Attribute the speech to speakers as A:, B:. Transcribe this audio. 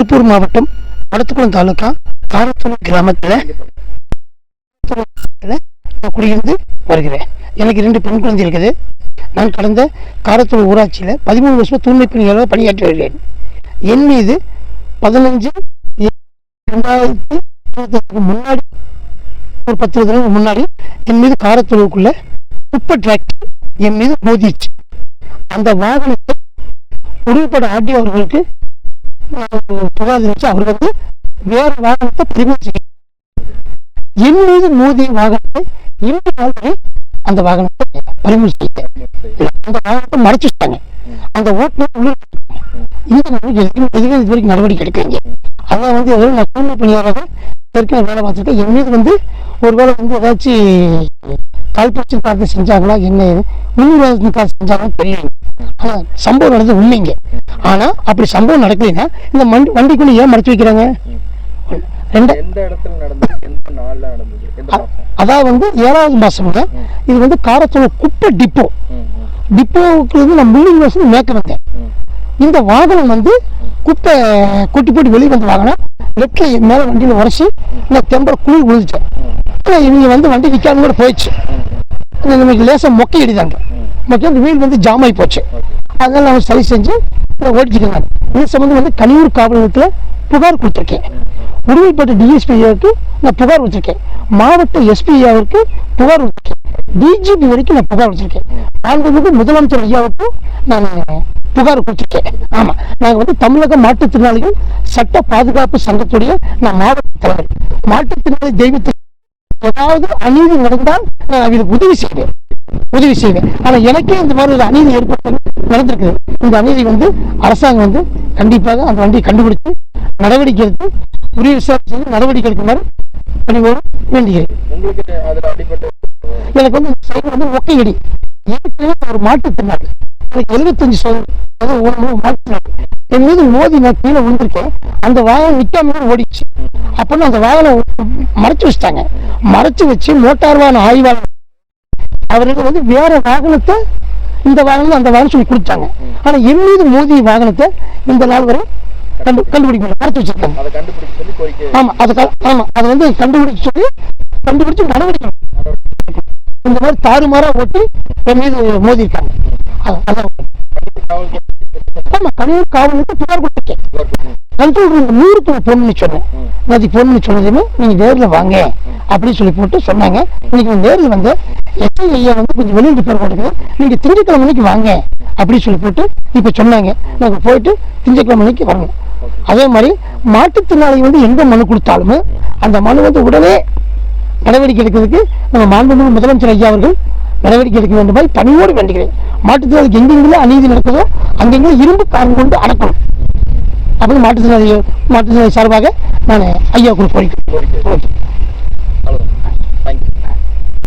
A: திருப்பூர் மாவட்டம் அடுத்துக்குளம் தாலுக்கா காரத்தூர் கிராமத்தில் நான் குடியிருந்து வருகிறேன். எனக்கு 2 பெண் குழந்தை இருக்குது. நான் கடந்த காரத்தூர் ஊராட்சியில் 13 வருஷம் தூய்மை பணியாளராக பணியாற்றி வருகிறேன். என் மீது 15/2020 முன்னாடி ஒரு 10 வருடங்களுக்கு முன்னாடி என் மீது காரத்தூருக்குள்ள குப்பை டிராக்டர் என் மீது மோதிச்சு. அந்த வாகனத்தை உடன்பட ஆட்டி அவர்களுக்கு புகார் தெரிவித்து அவர் வந்து வேறு வாகனத்தை பதிவு செய்ய என் மீது மோதிய வாகனத்தை 2 நாள் வரை அந்த வாகனத்தை பறிமுதல் செய்ய அந்த வாகனத்தை மறைச்சு வச்சாங்க. அந்த ஓட்டுநர் உள்ள இது வரைக்கும் நடவடிக்கை எடுக்கிறீங்க. அதான் வந்து எதாவது நான் தூய்மை பணியாளராக ஏற்கனவே வேலை பார்த்துருக்கேன். என் மீது வந்து ஒருவேளை வந்து ஏதாச்சும் கால்பரிச்சு பார்த்து செஞ்சாங்களா என்ன முன்னுரிமை பார்த்து செஞ்சாங்கன்னு தெரியல. ஆனால் சம்பவம் நடந்தது உண்மைங்க. ஆனால் அப்படி சம்பவம் நடக்கலைன்னா இந்த வண்டிக்குள்ள ஏன் மறைச்சு வைக்கிறாங்க? அதாவது வந்து 7வது மாசம்ங்க. இது வந்து காரத்தூர் குப்பை டிப்போவுக்கு வந்து நான் முன்னிலை வருஷம் மேற்க வந்தேன். இந்த வாகனம் வந்து குப்பை கொட்டி போட்டு வெளியே வந்த வாகனம் லெப்ட்ல மேல வண்டியில உரைச்சி நான் தெம்பர குளிர் விழுந்துட்டேன். இவங்க வந்து வண்டி நிற்காம கூட போயிடுச்சு. நமக்கு லேசா மொக்கை அடிதாங்க. மொக்கை அந்த வீல் வந்து ஜாம் ஆகி போச்சு. அதனால நான் சரி செஞ்சு ஓடிச்சுக்கேன். இது சம்பந்தம் வந்து கனியூர் காவல் நிலையத்தில் புகார் கொடுத்துருக்கேன். உடுமலைப்பேட்டை டிஎஸ்பிக்கு நான் புகார் வச்சிருக்கேன். மாவட்ட எஸ்பிஐக்கு புகார் வச்சிருக்கேன். டிஜிபி வரைக்கும் நான் புகார் வச்சிருக்கேன். மாண்புமிகு முதலமைச்சர் ஐயாவுக்கும் நான் புகார் கொடுத்துருக்கேன். ஆமா, நாங்கள் வந்து தமிழக மாற்றுத்திறனாளிகள் சட்ட பாதுகாப்பு சங்கத்துடைய நான் மாவட்ட தலைவர். மாற்றுத்திறனாளி தெய்வத்துக்கு ஏதாவது அநீதி நடந்தால் நான் அவங்களுக்கு உதவி செய்வேன். ஆனா எனக்கே இந்த மாதிரி ஒரு அநீதி ஏற்பட்டது நடந்திருக்குது. இந்த அநீதி வந்து அரசாங்கம் வந்து கண்டிப்பாக அந்த வண்டியை கண்டுபிடித்து நடவடிக்கை எடுத்து உரிய விசாரணை செய்து நடவடிக்கை எடுக்குமாறு பணிவோடு வேண்டுகிறேன். எனக்கு வந்து சைக்கிள் வந்து ஒக்கையடி ஏற்கனவே ஒரு மாற்றுத்திறனாளி. எனக்கு 75 மாற்றுத்திறனாளி. என் மீது மோதி நான் கீழே விழுந்திருக்கேன். அந்த வாகனம் நிற்காம ஓடிச்சு. அப்படின்னு அந்த வாகனம் மறைச்சு வச்சுட்டாங்க. மறைச்சு வச்சு மோட்டார் வாகன ஆய்வாளர் அவர்கள் வந்து வேற வாகனத்தை இந்த வாகனம் அந்த வாகனம் சொல்லி கொடுத்தாங்க. ஆனா என் மீது மோதிய வாகனத்தை இந்த நாள் வரை கண்டுபிடிக்க மறைச்சு வச்சிருக்காங்க. ஆமா, அதை வந்து கண்டுபிடிச்சு நடவடிக்கை இந்த மாதிரி தாறுமாறா ஓட்டி என் மீது மோதி இருக்காங்க. ஆமா, கனியூர் காவலுக்கு புகார் கொடுத்துருக்கேன். கண்ட்ரோல் ரூம் 100க்கு நான் ஃபோன் பண்ணி சொன்னேன். நேற்று ஃபோன் பண்ணி சொன்னதுமே நீங்க நேரில் வாங்க அப்படின்னு சொல்லி போட்டு சொன்னாங்க. இன்னைக்கு நேரில் வந்து எஸ்ஐ ஐயா வந்து கொஞ்சம் வெளியில் ரிப்பேர் போட்டுருக்குது, நீங்க திங்கட்கிழமை மணிக்கு வாங்க அப்படின்னு சொல்லி போட்டு இப்ப சொன்னாங்க. நாங்கள் போயிட்டு திங்கட்கிழமை மணிக்கு வரணும். அதே மாதிரி மாற்றுத்திறனாளி வந்து எந்த மனு கொடுத்தாலுமே அந்த மனு வந்து உடனே நடவடிக்கை எடுக்கிறதுக்கு நம்ம மாண்புமிகு முதலமைச்சர் ஐயா அவர்கள் நடவடிக்கை எடுக்க வேண்டும் மாதிரி பணியோடு வேண்டுகிறேன். மாற்றுத்திறனாளிக்கு எங்கெங்கெல்லாம் அநீதி நடக்குதோ அங்கெங்கெல்லாம் இரும்பு காரணம் கொண்டு அடக்கணும் அப்படின்னு மாற்றுத்திறனாளி சார்பாக நான் ஐயா கூட கோரிக்கை.